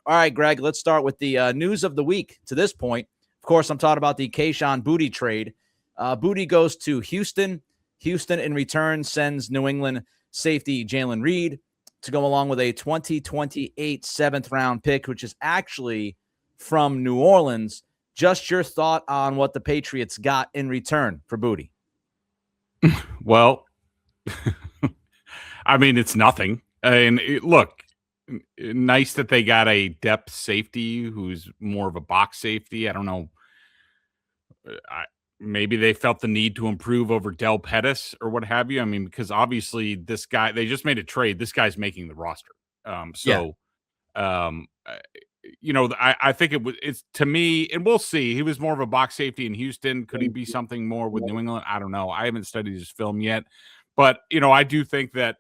All right, Greg, let's start with the news of the week to this point. Of course, I'm talking about the Kayshon Boutte trade. Boutte goes to Houston. Houston, in return, sends New England safety Jaylen Reed to go along with a 2028 seventh-round pick, which is actually from New Orleans. Just your thought on what the Patriots got in return for Boutte. Well, I mean, it's nothing. And look, nice that they got a depth safety who's more of a box safety. I don't know. Maybe they felt the need to improve over Del Pettis or what have you. I mean, because obviously this guy, they just made a trade. This guy's making the roster. I think it's to me, and we'll see. He was more of a box safety in Houston. Could he be something more with New England? I don't know. I haven't studied his film yet. But, I do think that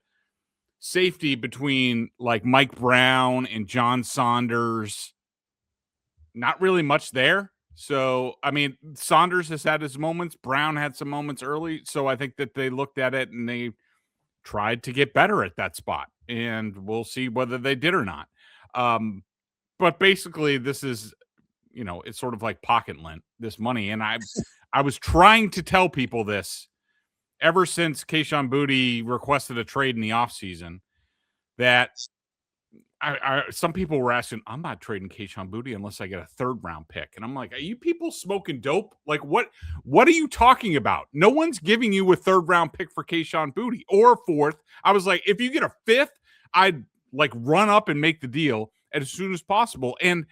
safety between like Mike Brown and John Saunders, not really much there. So, I mean, Saunders has had his moments. Brown had some moments early. So I think that they looked at it and they tried to get better at that spot. And we'll see whether they did or not. But basically, this is, it's sort of like pocket lint, this money. And I was trying to tell people this ever since Kayshon Boutte requested a trade in the offseason, that some people were asking, I'm not trading Kayshon Boutte unless I get a third-round pick. And I'm like, are you people smoking dope? Like, what are you talking about? No one's giving you a third-round pick for Kayshon Boutte or a fourth. I was like, if you get a fifth, I'd, like, run up and make the deal as soon as possible. And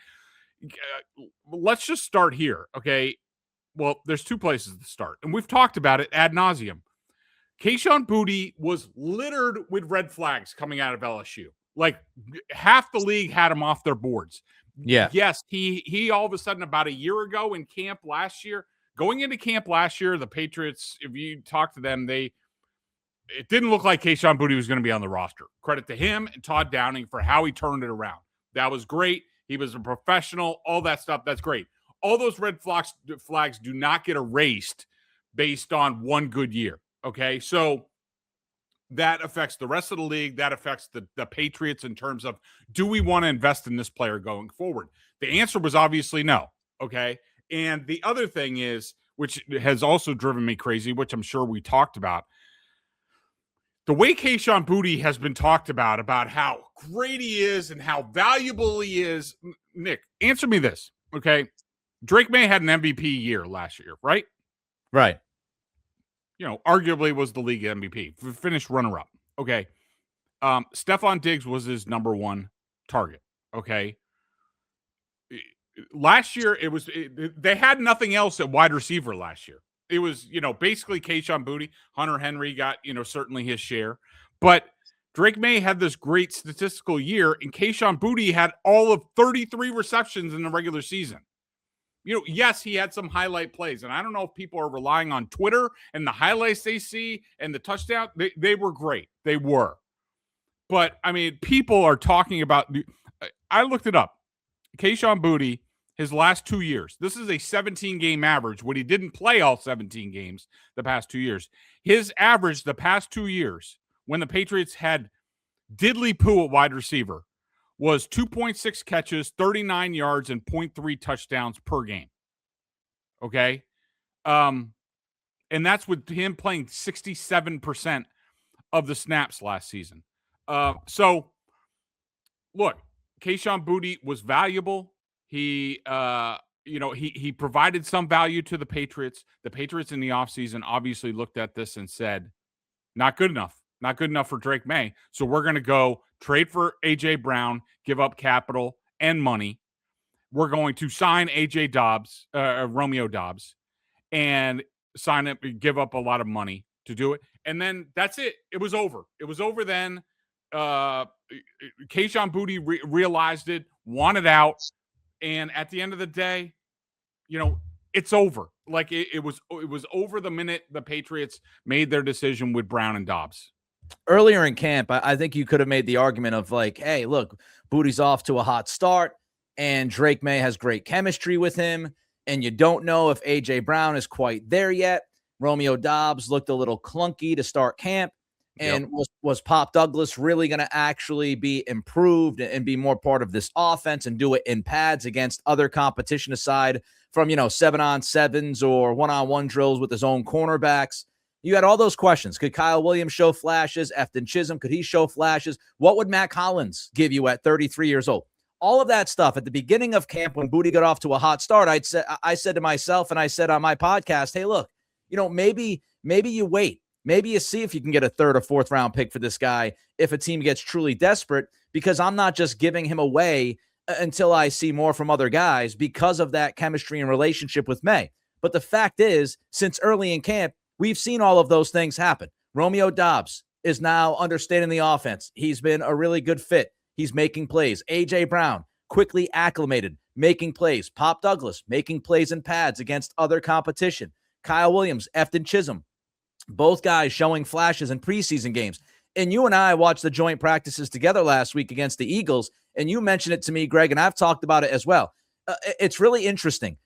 let's just start here, okay? Well, there's two places to start, and we've talked about it ad nauseum. Kayshon Boutte was littered with red flags coming out of LSU. Like, half the league had him off their boards. Yeah. Yes, he all of a sudden, about a year ago in camp last year, going into camp last year, the Patriots, if you talk to them, it didn't look like Kayshon Boutte was going to be on the roster. Credit to him and Todd Downing for how he turned it around. That was great. He was a professional, all that stuff. That's great. All those red flags do not get erased based on one good year. Okay, so that affects the rest of the league. That affects the Patriots in terms of, do we want to invest in this player going forward? The answer was obviously no. Okay, and the other thing is, which has also driven me crazy, which I'm sure we talked about, the way Kayshon Boutte has been talked about how great he is and how valuable he is. Nick, answer me this, okay? Drake May had an MVP year last year, right? Right. Arguably was the league MVP. Finished runner-up, okay? Stephon Diggs was his number one target, okay? Last year, they had nothing else at wide receiver last year. It was, basically Kayshon Boutte. Hunter Henry got, certainly his share. But Drake May had this great statistical year, and Kayshon Boutte had all of 33 receptions in the regular season. Yes, he had some highlight plays, and I don't know if people are relying on Twitter and the highlights they see and the touchdown. They were great. They were. But, I mean, people are talking about – I looked it up. Kayshon Boutte, his last 2 years, this is a 17-game average when he didn't play all 17 games the past 2 years. His average the past 2 years when the Patriots had diddly poo at wide receiver was 2.6 catches, 39 yards, and 0.3 touchdowns per game. Okay? And that's with him playing 67% of the snaps last season. So, look, Kayshon Boutte was valuable. He provided some value to the Patriots. The Patriots in the offseason obviously looked at this and said, not good enough. Not good enough for Drake May. So we're going to go trade for A.J. Brown, give up capital and money. We're going to sign A.J. Dobbs, Romeo Dobbs, and sign up, give up a lot of money to do it. And then that's it. It was over. It was over then. Kayshon Boutte realized it, wanted out. And at the end of the day, it's over. Like it was over the minute the Patriots made their decision with Brown and Dobbs. Earlier in camp, I think you could have made the argument of like, hey, look, Boutte's off to a hot start and Drake May has great chemistry with him. And you don't know if A.J. Brown is quite there yet. Romeo Dobbs looked a little clunky to start camp. And was Pop Douglas really going to actually be improved and be more part of this offense and do it in pads against other competition aside from, 7-on-7s or 1-on-1 drills with his own cornerbacks? You had all those questions. Could Kyle Williams show flashes? Efton Chisholm, could he show flashes? What would Matt Collins give you at 33 years old? All of that stuff at the beginning of camp when Boutte got off to a hot start, I said to myself, and I said on my podcast, hey, look, maybe you wait. Maybe you see if you can get a 3rd or 4th round pick for this guy if a team gets truly desperate, because I'm not just giving him away until I see more from other guys because of that chemistry and relationship with May. But the fact is, since early in camp, we've seen all of those things happen. Romeo Doubs is now understanding the offense. He's been a really good fit. He's making plays. A.J. Brown, quickly acclimated, making plays. Pop Douglas, making plays in pads against other competition. Kyle Williams, Efton Chisholm, both guys showing flashes in preseason games. And you and I watched the joint practices together last week against the Eagles, and you mentioned it to me, Greg, and I've talked about it as well. It's really interesting.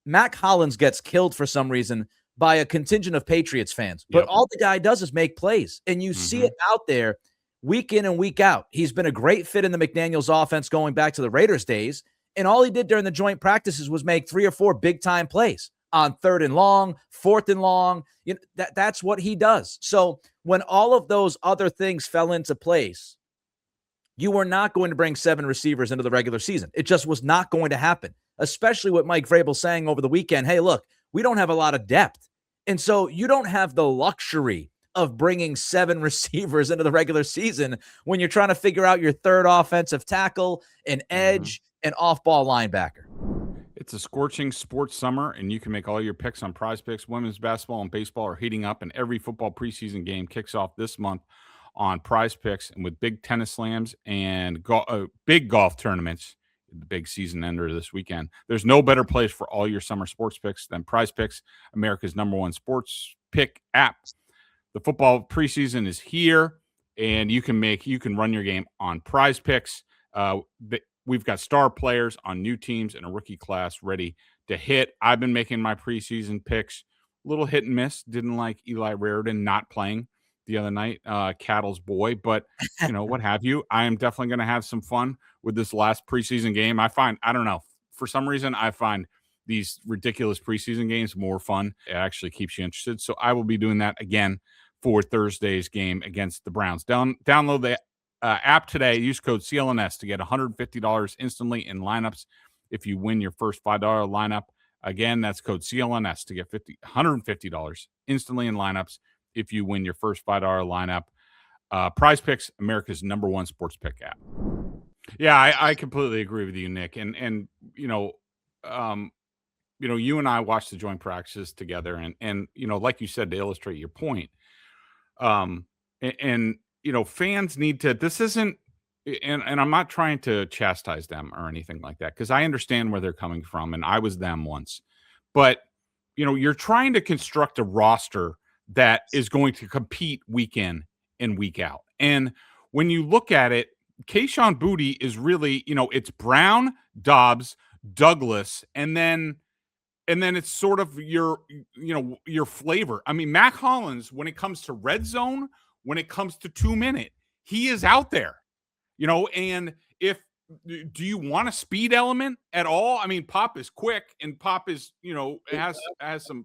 Matt Collins gets killed for some reason by a contingent of Patriots fans, but all the guy does is make plays, and you see it out there week in and week out. He's been a great fit in the McDaniels offense going back to the Raiders days, and all he did during the joint practices was make 3 or 4 big-time plays on 3rd and long, 4th and long. That's what he does. So when all of those other things fell into place, you were not going to bring 7 receivers into the regular season. It just was not going to happen, especially with Mike Vrabel saying over the weekend, hey, look, we don't have a lot of depth. And so you don't have the luxury of bringing 7 receivers into the regular season when you're trying to figure out your 3rd offensive tackle, an edge, an off-ball linebacker. It's a scorching sports summer, and you can make all your picks on Prize Picks. Women's basketball and baseball are heating up, and every football preseason game kicks off this month on Prize Picks. And with big tennis slams and big golf tournaments, the big season ender this weekend, there's no better place for all your summer sports picks than Prize Picks, America's #1 sports pick app. The football preseason is here, and you can run your game on Prize Picks. We've got star players on new teams and a rookie class ready to hit. I've been making my preseason picks, a little hit and miss. Didn't like Eli Raridan not playing the other night, Cattle's boy, but what have you. I am definitely going to have some fun with this last preseason game. I don't know, for some reason, I find these ridiculous preseason games more fun. It actually keeps you interested. So I will be doing that again for Thursday's game against the Browns. Download the app today. Use code CLNS to get $150 instantly in lineups if you win your first $5 lineup. Again, that's code CLNS to get $150 instantly in lineups if you win your first $5 lineup. Prize Picks, America's #1 sports pick app. Yeah, I completely agree with you, Nick. And you and I watched the joint practices together, and like you said, to illustrate your point, fans need to, this isn't, and I'm not trying to chastise them or anything like that, because I understand where they're coming from, and I was them once. But, you're trying to construct a roster that is going to compete week in and week out. And when you look at it, Kayshon Boutte is really, it's Brown, Doubs, Douglas, and then it's sort of your flavor. I mean, Matt Collins, when it comes to red zone, when it comes to 2-minute, he is out there, and do you want a speed element at all? I mean, Pop is quick, and Pop is, has some,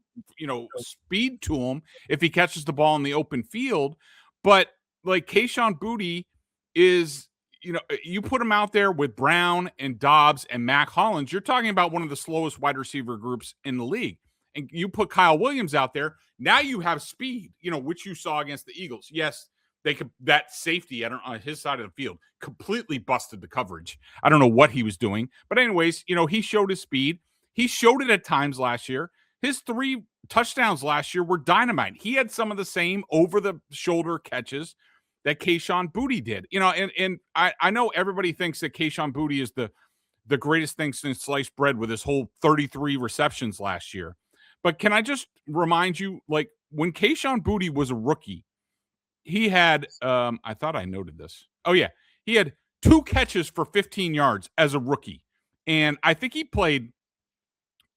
speed to him if he catches the ball in the open field. But like Kayshon Boutte is, you put him out there with Brown and Doubs and Mac Hollins, you're talking about one of the slowest wide receiver groups in the league. And you put Kyle Williams out there, now you have speed, which you saw against the Eagles. Yes, that safety on his side of the field completely busted the coverage. I don't know what he was doing. But anyways, he showed his speed. He showed it at times last year. His 3 touchdowns last year were dynamite. He had some of the same over-the-shoulder catches that Kayshon Boutte did. And I know everybody thinks that Kayshon Boutte is the greatest thing since sliced bread with his whole 33 receptions last year. But can I just remind you, like, when Kayshon Boutte was a rookie, he had, I thought I noted this. Oh, yeah. He had 2 catches for 15 yards as a rookie. And I think he played,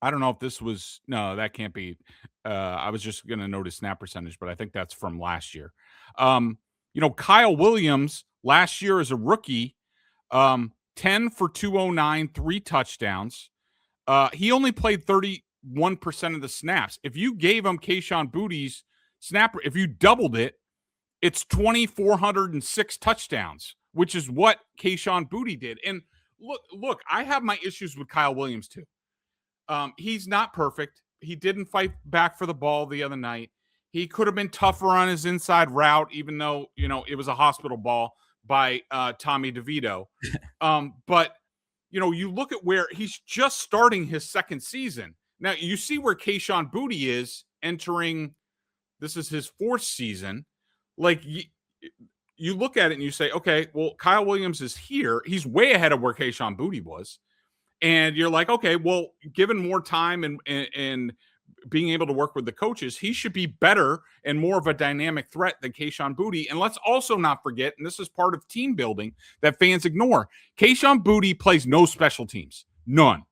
I don't know if this was, no, that can't be. I was just going to note his snap percentage, but I think that's from last year. Kyle Williams last year as a rookie, 10 for 209, 3 touchdowns. He only played 31% of the snaps. If you gave him Kayshon Boutte's snap, if you doubled it, it's 2,406 touchdowns, which is what Kayshon Boutte did. And look, I have my issues with Kyle Williams too. He's not perfect. He didn't fight back for the ball the other night. He could have been tougher on his inside route, even though, it was a hospital ball by Tommy DeVito. But, you look at where he's just starting his second season. Now, you see where Kayshon Boutte is entering. This is his 4th season. Like, you look at it and you say, okay, well, Kyle Williams is here. He's way ahead of where Kayshon Boutte was. And you're like, okay, well, given more time and being able to work with the coaches, he should be better and more of a dynamic threat than Kayshon Boutte. And let's also not forget, and this is part of team building that fans ignore, Kayshon Boutte plays no special teams. None.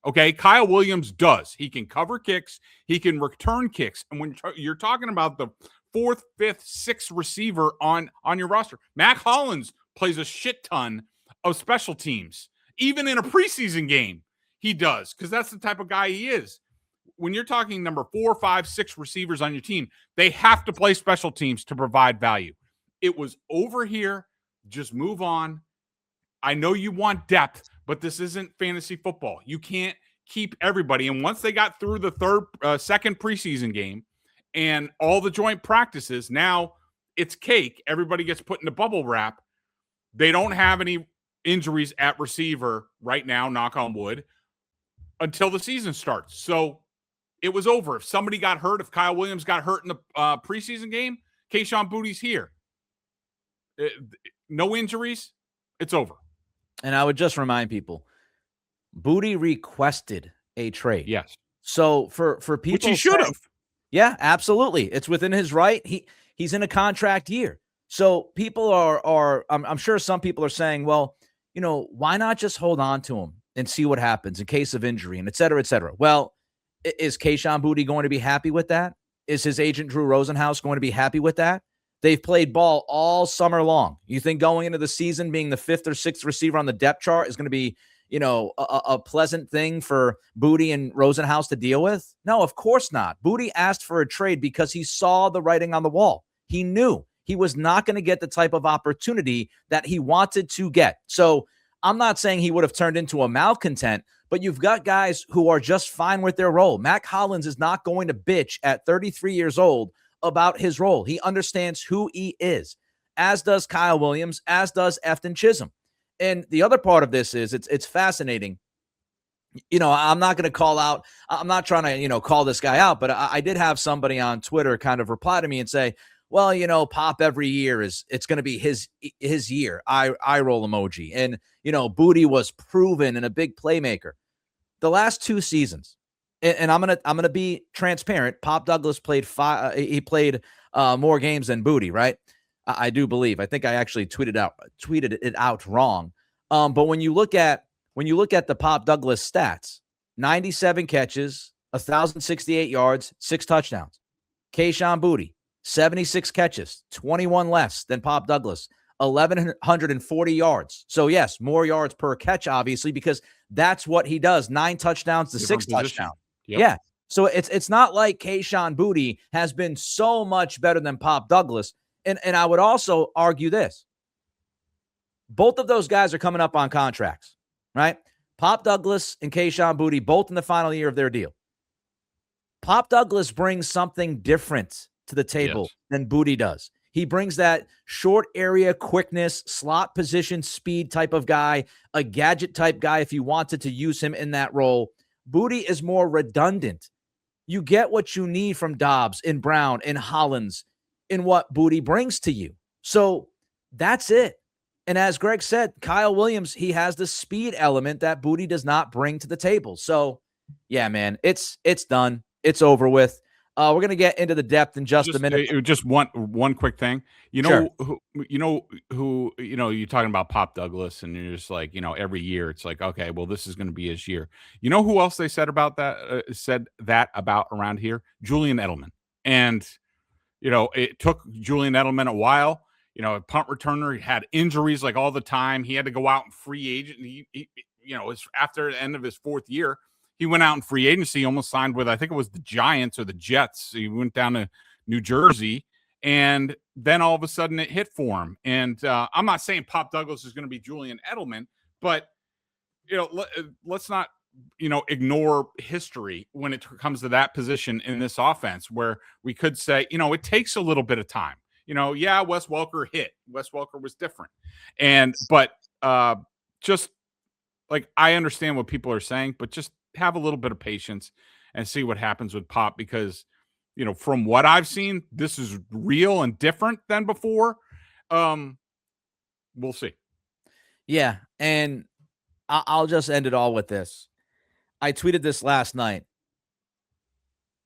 Okay? Kyle Williams does. He can cover kicks. He can return kicks. And when you're talking about the 4th, 5th, 6th receiver on your roster, Mac Hollins plays a shit ton of special teams. Even in a preseason game, he does, because that's the type of guy he is. When you're talking number 4, 5, 6 receivers on your team, they have to play special teams to provide value. It was over here. Just move on. I know you want depth, but this isn't fantasy football. You can't keep everybody. And once they got through the second preseason game and all the joint practices, now it's cake. Everybody gets put in the bubble wrap. They don't have any injuries at receiver right now, knock on wood, until the season starts. So it was over. If somebody got hurt, if Kyle Williams got hurt in the preseason game, Kayshon Boutte's here. No injuries, it's over. And I would just remind people, Boutte requested a trade. Yes. So for people, which he should have. Yeah, absolutely. It's within his right. He's in a contract year. So people are I'm sure some people are saying, well, why not just hold on to him and see what happens in case of injury and et cetera, et cetera. Well, is Kayshon Boutte going to be happy with that? Is his agent Drew Rosenhaus going to be happy with that? They've played ball all summer long. You think going into the season being the 5th or 6th receiver on the depth chart is going to be, a pleasant thing for Boutte and Rosenhaus to deal with? No, of course not. Boutte asked for a trade because he saw the writing on the wall. He knew he was not going to get the type of opportunity that he wanted to get. So I'm not saying he would have turned into a malcontent, but you've got guys who are just fine with their role. Mac Hollins is not going to bitch at 33 years old about his role. He understands who he is, as does Kyle Williams, as does Efton Chisholm. And the other part of this is it's fascinating. I'm not going to call out. I'm not trying to, call this guy out, but I did have somebody on Twitter kind of reply to me and say, well, Pop every year it's going to be his year. I roll emoji. And, Boutte was proven and a big playmaker. The last 2 seasons, and I'm gonna be transparent. Pop Douglas played more games than Boutte, right? I do believe. I think I actually tweeted it out wrong. But when you look at the Pop Douglas stats, 97 catches, 1,068 yards, 6 touchdowns. Kayshon Boutte, 76 catches, 21 less than Pop Douglas, 1,140 yards. So yes, more yards per catch, obviously, because that's what he does. 9 touchdowns to 6 touchdowns. Yep. Yeah. So it's not like Kayshon Boutte has been so much better than Pop Douglas. And I would also argue this. Both of those guys are coming up on contracts, right? Pop Douglas and Kayshon Boutte, both in the final year of their deal. Pop Douglas brings something different to the table than Boutte does. He brings that short area quickness, slot position, speed type of guy, a gadget type guy if you wanted to use him in that role. Boutte is more redundant. You get what you need from Dobbs and Brown and Hollins in what Boutte brings to you. So that's it. And as Greg said, Kyle Williams, he has the speed element that Boutte does not bring to the table. So yeah, man, it's done. It's over with. We're going to get into the depth in just a minute. Just one quick thing. You're talking about Pop Douglas and you're just like, every year it's like, okay, well, this is going to be his year. You know who else they said about that, about around here? Julian Edelman. And it took Julian Edelman a while. A punt returner, he had injuries like all the time. He had to go out in free agent. It's after the end of his 4th year, he went out in free agency, almost signed with, I think it was the Giants or the Jets. He went down to New Jersey, and then all of a sudden it hit for him. And I'm not saying Pop Douglas is going to be Julian Edelman, but let's not ignore history when it comes to that position in this offense, where we could say, it takes a little bit of time. Wes Welker hit. Wes Welker was different. But just like, I understand what people are saying, but just have a little bit of patience and see what happens with Pop, because, from what I've seen, this is real and different than before. We'll see. Yeah. And I'll just end it all with this. I tweeted this last night.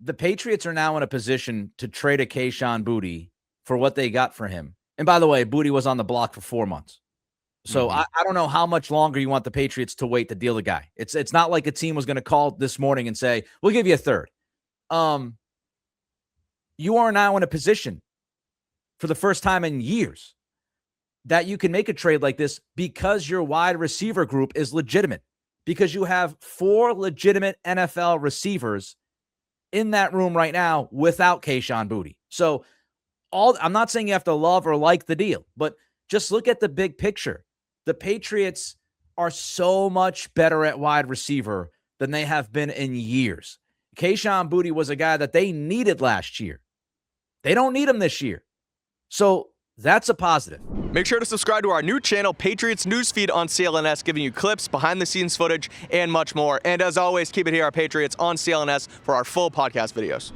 The Patriots are now in a position to trade a Kayshon Boutte for what they got for him. And by the way, Boutte was on the block for 4 months. So I don't know how much longer you want the Patriots to wait to deal the guy. It's not like a team was going to call this morning and say, we'll give you a third. You are now in a position for the first time in years that you can make a trade like this because your wide receiver group is legitimate, because you have 4 legitimate NFL receivers in that room right now without Kayshon Boutte. So I'm not saying you have to love or like the deal, but just look at the big picture. The Patriots are so much better at wide receiver than they have been in years. Kayshon Boutte was a guy that they needed last year. They don't need him this year. So that's a positive. Make sure to subscribe to our new channel, Patriots Newsfeed on CLNS, giving you clips, behind-the-scenes footage, and much more. And as always, keep it here, our Patriots on CLNS, for our full podcast videos.